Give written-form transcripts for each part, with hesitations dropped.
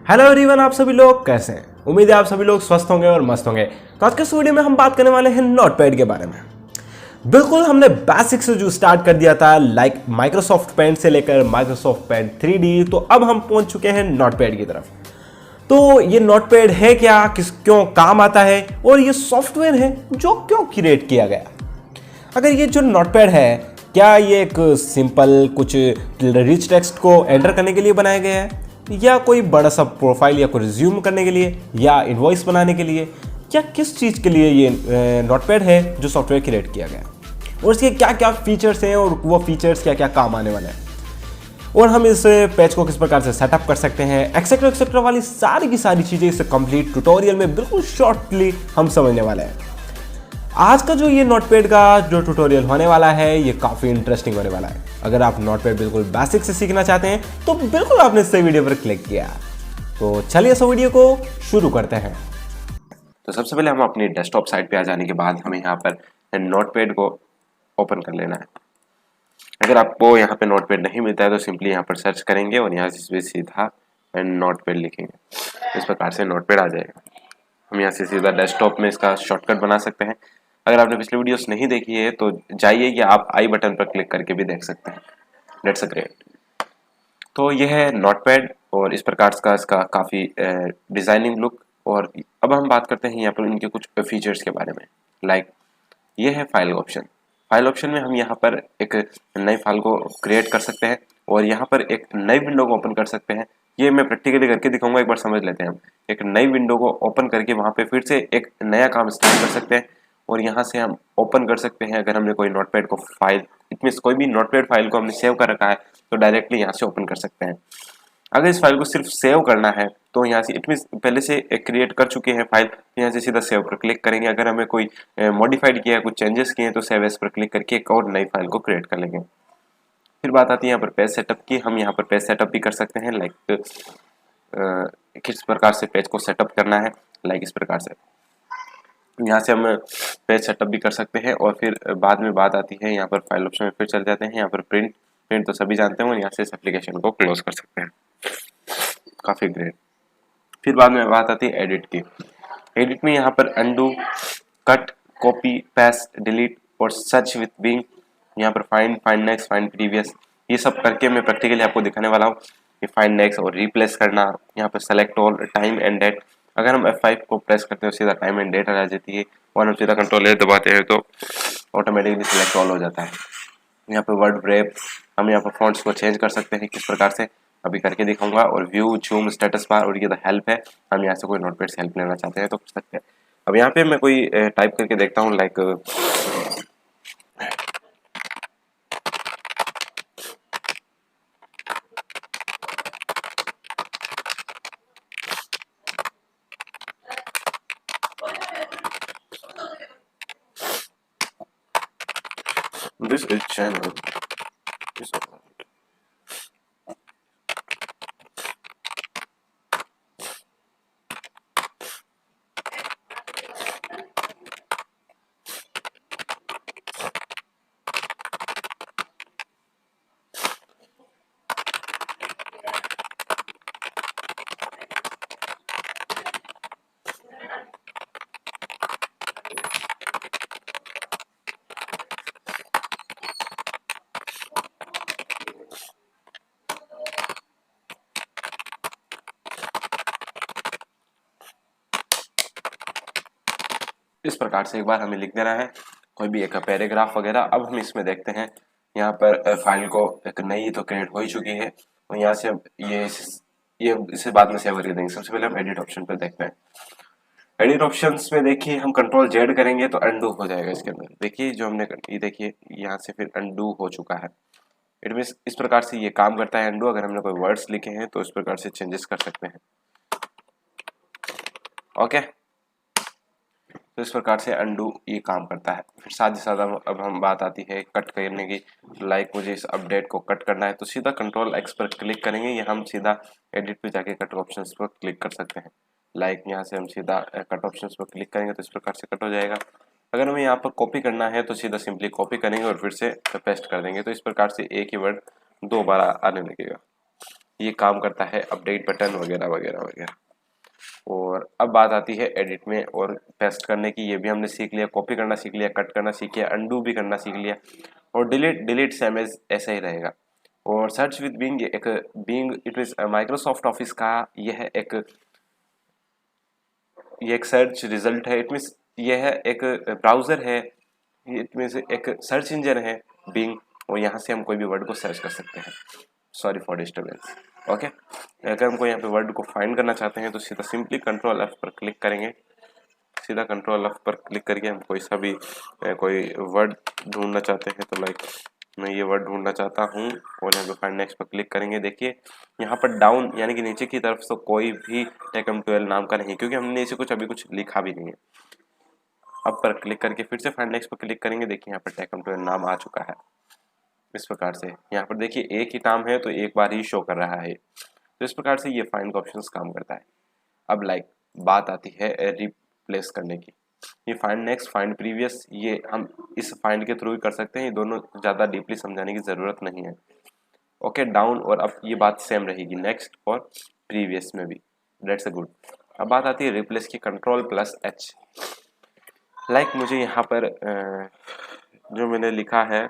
Hello everyone, आप सभी लोग कैसे हैं? उम्मीद है आप सभी लोग स्वस्थ होंगे और मस्त होंगे। तो आज के इस वीडियो में हम बात करने वाले हैं नोटपैड के बारे में। बिल्कुल हमने बेसिक से जो स्टार्ट कर दिया था, लाइक माइक्रोसॉफ्ट पेंट से लेकर माइक्रोसॉफ्ट पेंट 3D, तो अब हम पहुंच चुके हैं नोटपैड की तरफ। तो ये नोटपैड है क्या, क्यों काम आता है, और ये सॉफ्टवेयर है जो क्यों क्रिएट किया गया। अगर ये जो नोटपैड है, क्या ये एक सिंपल कुछ रिच टेक्स्ट को एंटर करने के लिए बनाया गया है, या कोई बड़ा सा प्रोफाइल या कोई रिज्यूम करने के लिए, या इनवॉइस बनाने के लिए, या किस चीज़ के लिए ये नोटपैड है जो सॉफ्टवेयर क्रिएट किया गया, और इसके क्या क्या फीचर्स हैं और वो फीचर्स क्या क्या काम आने वाले हैं, और हम इस पेज को किस प्रकार से सेटअप कर सकते हैं, एक्सेट्रा एक्सेट्रा वाली सारी की सारी चीज़ें इस कंप्लीट ट्यूटोरियल में बिल्कुल शॉर्टली हम समझने वाले हैं। आज का जो ये नोटपैड का जो ट्यूटोरियल होने वाला है, ये काफ़ी इंटरेस्टिंग होने वाला है। अगर आप नोटपैड बिल्कुल बेसिक से सीखना चाहते हैं तो बिल्कुल आपने इस वीडियो पर क्लिक किया। तो चलिए इस वीडियो को शुरू करते हैं। तो सबसे पहले हम अपनी डेस्कटॉप साइट पे आ जाने के बाद हमें यहाँ पर नोटपैड को ओपन कर लेना है। अगर आपको यहाँ पे नोटपैड नहीं मिलता है तो सिंपली यहाँ पर सर्च करेंगे और यहाँ से सीधा नोटपैड लिखेंगे। इस प्रकार से नोटपैड आ जाएगा। हम यहाँ से सीधा डेस्कटॉप में इसका शॉर्टकट बना सकते हैं। अगर आपने पिछली वीडियोस नहीं देखी है तो जाइए, या आप आई बटन पर क्लिक करके भी देख सकते हैं। Let's great. तो यह है नोटपैड और इस प्रकार का इसका काफ़ी डिज़ाइनिंग लुक। और अब हम बात करते हैं यहाँ पर इनके कुछ फीचर्स के बारे में। लाइक ये है फाइल ऑप्शन। फाइल ऑप्शन में हम यहाँ पर एक नई फाइल को क्रिएट कर सकते हैं और यहाँ पर एक नई विंडो को ओपन कर सकते हैं। ये मैं प्रैक्टिकली करके दिखाऊंगा, एक बार समझ लेते हैं। हम एक नई विंडो को ओपन करके वहाँ पे फिर से एक नया काम स्टार्ट कर सकते हैं और यहाँ से हम ओपन कर सकते हैं। अगर हमने कोई नोटपैड को फाइल, इट मीन्स कोई भी नोटपैड फाइल को हमने सेव कर रखा है तो डायरेक्टली यहाँ से ओपन कर सकते हैं। अगर इस फाइल को सिर्फ सेव करना है तो यहाँ से इट मीन्स पहले से क्रिएट कर चुके हैं फाइल, यहाँ से सीधा सेव पर क्लिक करेंगे। अगर हमें कोई मॉडिफाइड किया है, कुछ चेंजेस किए हैं तो सेव एज पर क्लिक करके एक और नई फाइल को क्रिएट कर लेंगे। फिर बात आती है यहाँ पर पेज सेटअप की। हम यहाँ पर पेज सेटअप भी कर सकते हैं। लाइक किस प्रकार से पेज को सेटअप करना है, लाइक इस प्रकार से यहाँ से हम पेज सेटअप भी कर सकते हैं। और फिर बाद में बात आती है यहाँ पर फाइल ऑप्शन में फिर चल जाते हैं। यहाँ पर प्रिंट तो सभी जानते हैं और यहाँ से इस एप्लीकेशन को क्लोज कर सकते हैं। काफ़ी ग्रेट। फिर बाद में बात आती है एडिट की। एडिट में यहाँ पर undo, cut, copy, paste, delete और सर्च विथ बिंग, यहाँ पर फाइंड नेक्स्ट, फाइंड प्रीवियस, ये सब करके मैं प्रैक्टिकली आपको दिखाने वाला हूँ कि फाइंड नेक्स्ट और रिप्लेस करना। यहाँ पर select all, time and date. अगर हम F5 को प्रेस करते हैं तो सीधा टाइम एंड डेट आ जाती है और हम सीधा कंट्रोल ए दबाते हैं तो ऑटोमेटिकली सिलेक्ट ऑल हो जाता है। यहाँ पर वर्ड ब्रेप, हम यहाँ पर फॉन्ट्स को चेंज कर सकते हैं किस प्रकार से, अभी करके दिखाऊंगा। और व्यू, जूम, स्टेटस बार, और ये तो हेल्प है। हम यहाँ से कोई नोटपैड से हेल्प लेना चाहते हैं तो कर सकते हैं। अब यहाँ पे मैं कोई टाइप करके देखता हूँ, लाइक दिस इज चैनल। इस प्रकार से एक बार हमें लिख देना है कोई भी एक पैराग्राफ वगैरह। अब हम इसमें देखते हैं, यहाँ पर फाइल को एक नई तो क्रिएट हो ही चुकी है और यहाँ से ये इसे बाद में सेव करके देंगे। सबसे पहले हम एडिट ऑप्शन पर देखते हैं। एडिट ऑप्शंस में देखिए हम कंट्रोल जेड करेंगे तो अंडू हो जाएगा इसके अंदर। देखिए जो हमने ये देखिए यहाँ से फिर अंडू हो चुका है। इट मीन्स इस प्रकार से ये काम करता है अंडू। अगर हमने कोई वर्ड्स लिखे हैं तो इस प्रकार से चेंजेस कर सकते हैं। ओके, तो इस प्रकार से अंडू ये काम करता है। फिर साथ ही साथ अब हम बात आती है कट करने की। लाइक मुझे इस अपडेट को कट करना है तो सीधा कंट्रोल एक्स पर क्लिक करेंगे या हम सीधा एडिट पे जाके कट ऑप्शंस पर क्लिक कर सकते हैं। लाइक यहाँ से हम सीधा कट ऑप्शंस पर क्लिक करेंगे तो इस प्रकार से कट हो जाएगा। अगर हमें यहाँ पर कॉपी करना है तो सीधा सिंपली कॉपी करेंगे और फिर से पेस्ट कर देंगे तो इस प्रकार से एक ही वर्ड दो बार आने लगेगा। ये काम करता है अपडेट बटन वगैरह वगैरह वगैरह। और अब बात आती है एडिट में और पेस्ट करने की। ये भी हमने सीख लिया, कॉपी करना सीख लिया, कट करना सीख लिया, अंडू भी करना सीख लिया, और डिलीट सेम एज ऐसा ही रहेगा। और search with Bing it is Microsoft office का यह एक ये एक सर्च रिजल्ट है। इट मीन्स ये है एक ब्राउज़र है, इट मीन्स एक सर्च इंजन है बिंग, और यहाँ से हम कोई भी वर्ड को सर्च कर सकते हैं। Sorry for disturbance. ओके, अगर हमको यहाँ पे वर्ड को फाइंड करना चाहते हैं तो सीधा सिंपली कंट्रोल F पर क्लिक करेंगे। सीधा कंट्रोल F पर क्लिक करके हम कोई सा भी कोई वर्ड ढूंढना चाहते हैं, तो लाइक मैं ये वर्ड ढूंढना चाहता हूँ, और यहाँ पे फाइंड नेक्स्ट पर क्लिक करेंगे। देखिए यहाँ पर डाउन यानी कि नीचे की तरफ तो कोई भी टेकम12 नाम का नहीं, क्योंकि हमने नीचे अभी कुछ लिखा भी नहीं है। अब पर क्लिक करके फिर से फाइंड नेक्स्ट पर क्लिक करेंगे। देखिए यहाँ पर टेकम12 नाम आ चुका है। इस प्रकार से यहाँ पर देखिए एक ही नाम है तो एक बार ही शो कर रहा है। तो इस प्रकार से ये फाइंड का ऑप्शन काम करता है। अब लाइक बात आती है रिप्लेस करने की। ये फाइंड नेक्स्ट, फाइंड प्रीवियस, ये हम इस फाइंड के थ्रू ही कर सकते हैं। ये दोनों ज़्यादा डीपली समझाने की ज़रूरत नहीं है। ओके, डाउन और अप ये बात सेम रहेगी नेक्स्ट और प्रीवियस में भी। That's a good. अब बात आती है रिप्लेस की, Ctrl+H। लाइक मुझे यहाँ पर जो मैंने लिखा है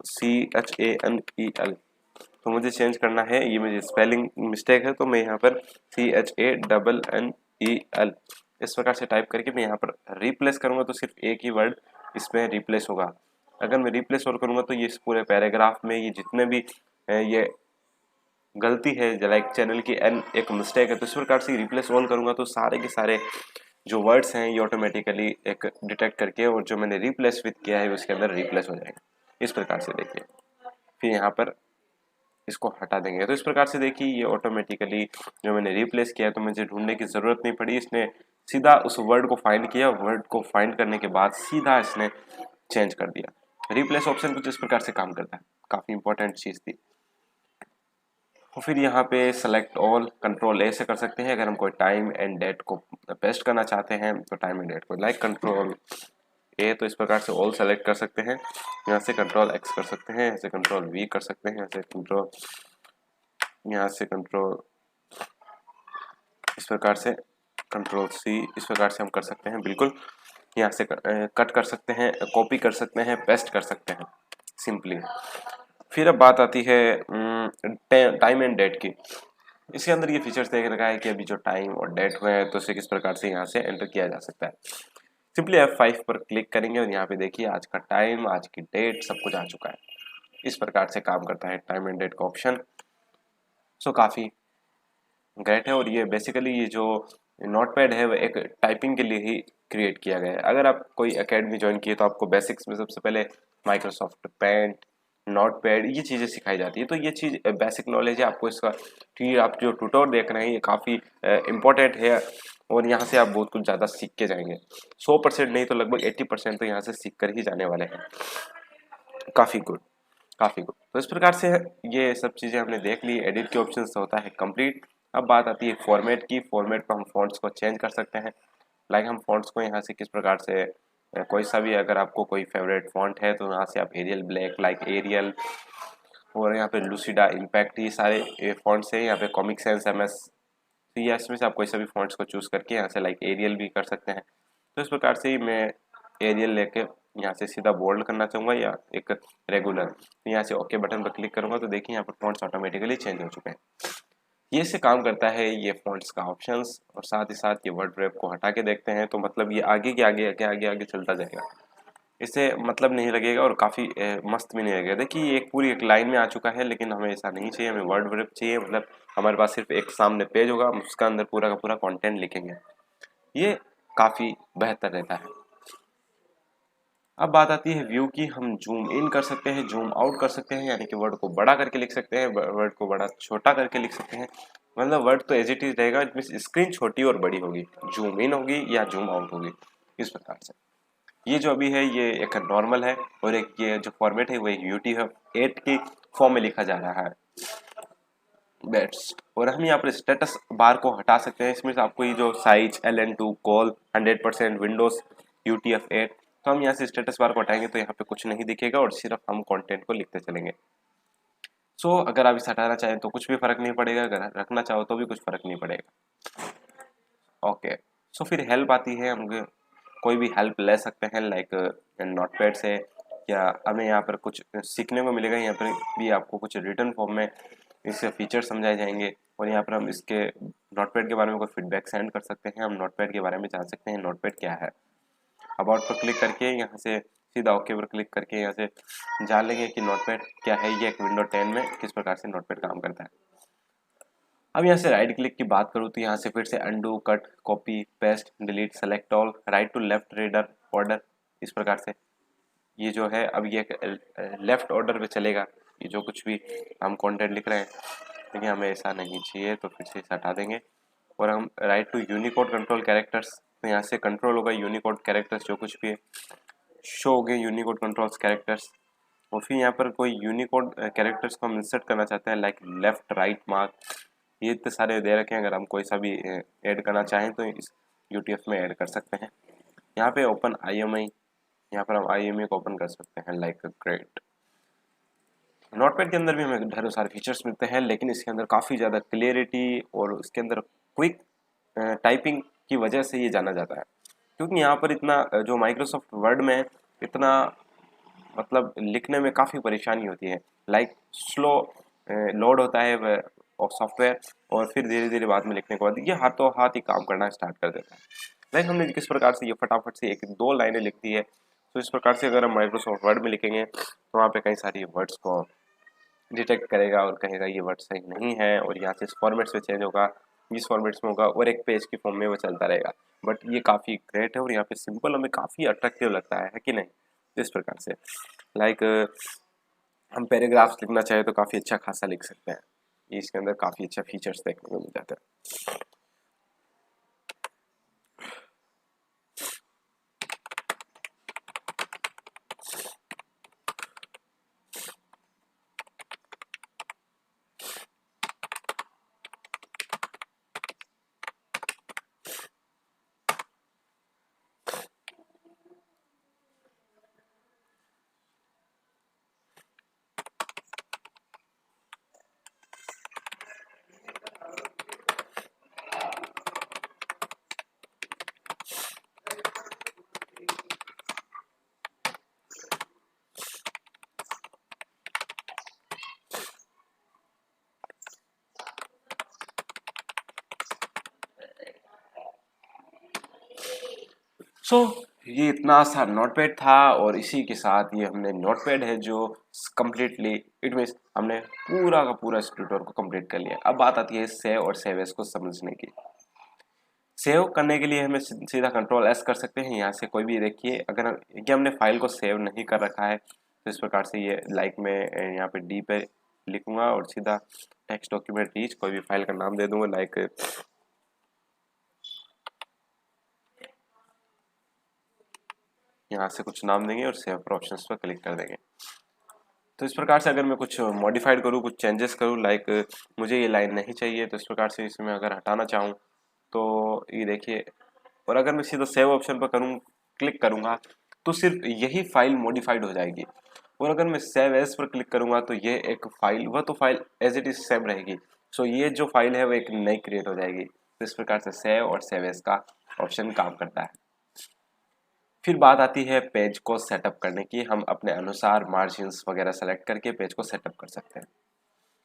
CHANEL, तो मुझे चेंज करना है। ये मुझे स्पेलिंग मिस्टेक है, तो मैं यहाँ पर CHANNEL इस प्रकार से टाइप करके मैं यहाँ पर रिप्लेस करूँगा तो सिर्फ एक ही वर्ड इसमें रिप्लेस होगा। अगर मैं रिप्लेस और करूँगा तो ये इस पूरे पैराग्राफ में ये जितने भी ये गलती है, लाइक चैनल की एन एक मिस्टेक है, तो इस प्रकार से रिप्लेस ऑल करूँगा तो सारे के सारे जो वर्ड्स हैं ये ऑटोमेटिकली एक डिटेक्ट करके, और जो मैंने रिप्लेस विद किया है उसके अंदर रिप्लेस हो जाएगा। इस प्रकार से देखिए, फिर यहाँ पर इसको हटा देंगे। तो इस प्रकार से देखिए ये ऑटोमेटिकली जो मैंने रिप्लेस किया तो मुझे ढूंढने की ज़रूरत नहीं पड़ी, इसने सीधा उस वर्ड को फाइंड किया। वर्ड को फाइंड करने के बाद सीधा इसने चेंज कर दिया। रिप्लेस ऑप्शन कुछ इस प्रकार से काम करता है, काफ़ी इंपॉर्टेंट चीज़ थी। और फिर यहाँ पे सेलेक्ट ऑल, Ctrl+A से कर सकते हैं। अगर हम कोई टाइम एंड डेट को पेस्ट करना चाहते हैं तो टाइम एंड डेट को लाइक Ctrl+A, तो इस प्रकार से ऑल सेलेक्ट कर सकते हैं। यहाँ से Ctrl+X कर सकते हैं, यहाँ से Ctrl+V कर सकते हैं, यहाँ से कंट्रोल इस प्रकार से Ctrl+C इस प्रकार से हम कर सकते हैं। बिल्कुल यहाँ से कट कर सकते हैं, कॉपी कर सकते हैं, पेस्ट कर सकते हैं सिंपली। फिर अब बात आती है टाइम एंड डेट की। इसके अंदर ये फीचर्स देख रखा है कि अभी जो टाइम और डेट हुए हैं तो उसे किस प्रकार से यहाँ से एंटर किया जा सकता है। सिंपली F5 पर क्लिक करेंगे और यहाँ पे देखिए आज का टाइम, आज की डेट सब कुछ आ चुका है। इस प्रकार से काम करता है टाइम एंड डेट का ऑप्शन। सो काफ़ी ग्रेट है। और ये बेसिकली ये जो नोटपैड है वो एक टाइपिंग के लिए ही क्रिएट किया गया है। अगर आप कोई एकेडमी ज्वाइन किए तो आपको बेसिक्स में सबसे पहले माइक्रोसॉफ्ट पेंट, नोटपैड ये चीज़ें सिखाई जाती है। तो ये चीज़ बेसिक नॉलेज है आपको इसका। ठीक, आप जो ट्यूटोर देख रहे हैं ये काफ़ी इम्पोर्टेंट है, और यहाँ से आप बहुत कुछ ज़्यादा सीख के जाएंगे। 100% नहीं तो लगभग 80% तो यहाँ से सीख कर ही जाने वाले हैं। काफ़ी गुड, काफ़ी गुड। तो इस प्रकार से ये सब चीज़ें हमने देख ली। एडिट के ऑप्शन से होता है कंप्लीट। अब बात आती है फॉर्मेट की। फॉर्मेट पर हम फॉन्ट्स को चेंज कर सकते हैं। लाइक हम फॉन्ट्स को यहाँ से किस प्रकार से कोई सा भी अगर आपको कोई फेवरेट फॉन्ट है तो यहाँ से आप एरियल ब्लैक, लाइक एरियल, और यहाँ पे लूसिडा, इम्पैक्ट, ये सारे फॉन्ट्स हैं। यहाँ पे कॉमिक सेंस, MS, तो ये इसमें से आप कोई सा भी फॉन्ट्स को चूज़ करके यहाँ से लाइक एरियल भी कर सकते हैं। तो इस प्रकार से ही मैं एरियल लेके यहाँ से सीधा बोल्ड करना चाहूँगा या एक रेगुलर, तो यहाँ से ओके बटन पर क्लिक करूँगा तो देखिए यहाँ पर फॉन्ट्स ऑटोमेटिकली चेंज हो चुके हैं। ये से काम करता है ये फॉन्ट्स का ऑप्शंस। और साथ ही साथ ये वर्ड रैप को हटा के देखते हैं तो मतलब ये आगे के आगे आगे आगे आगे चलता जाएगा। इससे मतलब नहीं लगेगा और काफ़ी मस्त भी नहीं लगेगा। देखिए ये एक पूरी एक लाइन में आ चुका है, लेकिन हमें ऐसा नहीं चाहिए। हमें वर्ड रैप चाहिए, मतलब हमारे पास सिर्फ एक सामने पेज होगा, हम उसका अंदर पूरा का पूरा कंटेंट लिखेंगे। ये काफ़ी बेहतर रहता है। अब बात आती है व्यू की। हम जूम इन कर सकते हैं, जूम आउट कर सकते हैं, यानी कि वर्ड को बड़ा करके लिख सकते हैं, वर्ड को बड़ा छोटा करके लिख सकते हैं। मतलब वर्ड तो एज इट इज रहेगा, स्क्रीन छोटी और बड़ी होगी, जूम इन होगी या जूम आउट होगी, इस प्रकार से। ये जो अभी है ये एक नॉर्मल है, और एक ये जो फॉर्मेट है वो UTF-8 की फॉर्म में लिखा जा रहा है। बेस्ट। और हम यहाँ पर स्टेटस बार को हटा सकते हैं। इसमें से आपको ये जो size LN2 call 100% Windows UTF-8, तो हम यहाँ से स्टेटस बार को हटाएंगे तो यहाँ पे कुछ नहीं दिखेगा और सिर्फ हम कंटेंट को लिखते चलेंगे। सो अगर आप इसे हटाना चाहें तो कुछ भी फर्क नहीं पड़ेगा, अगर रखना चाहो तो भी कुछ फर्क नहीं पड़ेगा। ओके, सो फिर हेल्प आती है, हम कोई भी हेल्प ले सकते हैं लाइक नोटपैड से, या हमें यहाँ पर कुछ सीखने को मिलेगा। यहाँ पर भी आपको कुछ रिटर्न फॉर्म में इसके फीचर समझाए जाएंगे, और यहाँ पर हम इसके नोटपैड के बारे में कोई फीडबैक सेंड कर सकते हैं, हम नोटपैड के बारे में जान सकते हैं नोटपैड क्या है। अबाउट पर क्लिक करके यहाँ से सीधा ओके पर क्लिक करके यहाँ से जान लेंगे कि नोटपैड क्या है, ये एक विंडो 10 में किस प्रकार से नोटपैड काम करता है। अब यहाँ से राइट क्लिक की बात करूँ तो यहाँ से फिर से undo, cut, copy, paste, delete, select all, right to left reader order, इस प्रकार से ये जो है अब ये लेफ्ट ऑर्डर पे चलेगा। ये जो कुछ भी हम कंटेंट लिख रहे हैं, लेकिन हमें ऐसा नहीं चाहिए तो फिर से इसे हटा देंगे। और हम right to unicode control characters, तो यहाँ से कंट्रोल होगा यूनिकोड कैरेक्टर्स, जो कुछ भी है शो हो गए यूनिकोड कंट्रोल्स कैरेक्टर्स। और फिर यहाँ पर कोई यूनिकोड कैरेक्टर्स को हम इंसर्ट करना चाहते हैं लाइक लेफ्ट, राइट, मार्क, ये इतने सारे दे रखे हैं। अगर हम कोई सा भी ऐड करना चाहें तो इस यूटीएफ में ऐड कर सकते हैं। यहाँ पे ओपन IMI, यहाँ पर हम IMI को ओपन कर सकते हैं लाइक ग्रेट। नोटपैड के अंदर भी हमें ढेरों सारे फीचर्स मिलते हैं, लेकिन इसके अंदर काफ़ी ज़्यादा क्लियरिटी और इसके अंदर क्विक टाइपिंग की वजह से ये जाना जाता है। क्योंकि यहाँ पर इतना जो माइक्रोसॉफ्ट वर्ड में इतना मतलब लिखने में काफ़ी परेशानी होती है, लाइक स्लो लोड होता है सॉफ्टवेयर, और फिर धीरे धीरे बाद में लिखने के बाद ये हाथों हाथ ही काम करना स्टार्ट कर देता है। लाइक हमने किस प्रकार से ये फटाफट से एक दो लाइनें लिख दी है, तो इस प्रकार से अगर हम माइक्रोसॉफ्ट वर्ड में लिखेंगे तो वहाँ पे कई सारी वर्ड्स को डिटेक्ट करेगा और कहेगा ये वर्ड सही नहीं है, और यहाँ से इस फॉर्मेट्स में चेंज होगा, जिस फॉर्मेट्स में होगा, और एक पेज की फॉर्म में वो चलता रहेगा। बट ये काफ़ी ग्रेट है और यहाँ पे सिंपल हमें काफ़ी अट्रैक्टिव लगता है कि नहीं। इस प्रकार से लाइक हम पैराग्राफ्स लिखना चाहे तो काफ़ी अच्छा खासा लिख सकते हैं। ये इसके अंदर काफ़ी अच्छा फीचर्स देखने को मिल जाता है। सो ये इतना सा नोटपैड था, और इसी के साथ ये हमने नोटपैड है जो कम्प्लीटली इट मीन्स हमने पूरा का पूरा इस ट्यूटोरियल को कंप्लीट कर लिया। अब बात आती है सेव और सेव एज को समझने की। सेव करने के लिए हमें सीधा कंट्रोल S कर सकते हैं। यहाँ से कोई भी देखिए, अगर ये हमने फाइल को सेव नहीं कर रखा है तो इस प्रकार से ये लाइक मैं यहाँ पे D पे लिखूंगा और सीधा टेक्स्ट डॉक्यूमेंट रीच, कोई भी फाइल का नाम दे दूंगा लाइक यहाँ से कुछ नाम देंगे और सेव पर ऑप्शंस पर क्लिक कर देंगे। तो इस प्रकार से अगर मैं कुछ मॉडिफाइड करूँ, कुछ चेंजेस करूँ, लाइक मुझे ये लाइन नहीं चाहिए तो इस प्रकार से इसे मैं अगर हटाना चाहूँ तो ये देखिए, और अगर मैं सीधा सेव ऑप्शन पर क्लिक करूँगा तो सिर्फ यही फाइल मॉडिफाइड हो जाएगी। और अगर मैं सेव एज पर क्लिक करूँगा तो ये एक फाइल, वह तो file as it is save रहेगी। सो ये जो फाइल है वो एक नई क्रिएट हो जाएगी। तो इस प्रकार से सेव और सेव एज का ऑप्शन काम करता है। फिर बात आती है पेज को सेटअप करने की। हम अपने अनुसार मार्जिन्स वगैरह सेलेक्ट करके पेज को सेटअप कर सकते हैं।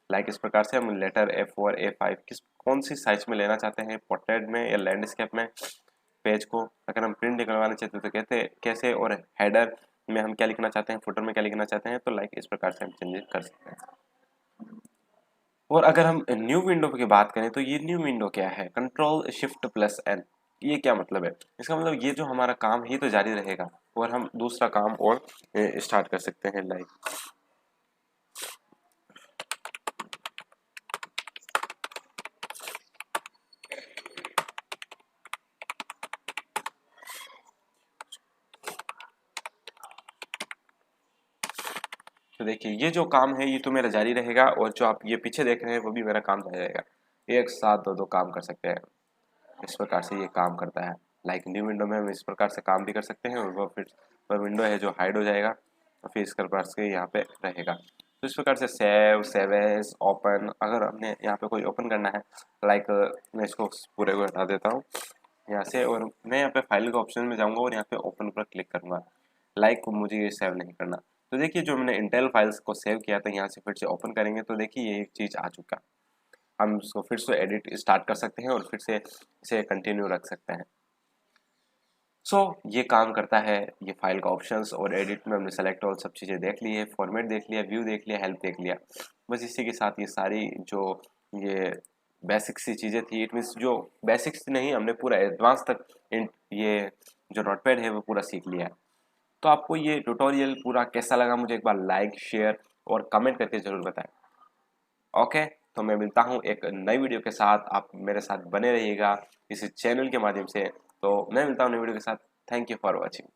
लाइक इस प्रकार से हम लेटर A4 A5 कौन सी साइज में लेना चाहते हैं, पोर्ट्रेट में या लैंडस्केप में पेज को। अगर हम प्रिंट निकलवाना चाहते हैं तो कहते कैसे, और हेडर में हम क्या लिखना चाहते हैं, फुटर में क्या लिखना चाहते हैं, तो लाइक इस प्रकार से हम चेंजेस कर सकते हैं। और अगर हम न्यू विंडो की बात करें तो ये न्यू विंडो क्या है, Ctrl+Shift+N। ये क्या मतलब है, इसका मतलब ये जो हमारा काम है ये तो जारी रहेगा और हम दूसरा काम और स्टार्ट कर सकते हैं। लाइक तो देखिए ये जो काम है ये तो मेरा जारी रहेगा, और जो आप ये पीछे देख रहे हैं वो भी मेरा काम जारी रहेगा। एक साथ दो काम कर सकते हैं। इस प्रकार से ये काम करता है। लाइक न्यू विंडो में हम इस प्रकार से काम भी कर सकते हैं, और वो फिर वह विंडो है जो हाइड हो जाएगा और फिर इस प्रकार से यहाँ पे रहेगा। तो इस प्रकार से सेव, सेव एज, ओपन, अगर हमने यहाँ पे कोई ओपन करना है, लाइक मैं इसको पूरे को हटा देता हूँ यहाँ से, और मैं यहाँ पे फाइल के ऑप्शन में जाऊँगा और यहाँ पे ओपन पर क्लिक करूँगा। लाइक मुझे ये सेव नहीं करना, तो देखिए जो मैंने इंटेल फाइल्स को सेव किया था यहाँ से फिर से ओपन करेंगे तो देखिए ये एक चीज़ आ चुका। हम इसको फिर से एडिट स्टार्ट कर सकते हैं और फिर से इसे कंटिन्यू रख सकते हैं। सो ये काम करता है ये फाइल का ऑप्शंस, और एडिट में हमने सेलेक्ट ऑल सब चीज़ें देख ली है, फॉर्मेट देख लिया, व्यू देख लिया, हेल्प देख लिया। बस इसी के साथ ये सारी जो ये बेसिक सी चीज़ें थी, इट मीन्स जो बेसिक्स नहीं, हमने पूरा एडवांस तक ये जो नोटपैड है वो पूरा सीख लिया है। तो आपको ये ट्यूटोरियल पूरा कैसा लगा मुझे एक बार लाइक, शेयर और कमेंट करके ज़रूर बताएं। ओके, तो मैं मिलता हूँ एक नई वीडियो के साथ, आप मेरे साथ बने रहिएगा इस चैनल के माध्यम से। तो मैं मिलता हूँ नई वीडियो के साथ। Thank you for watching.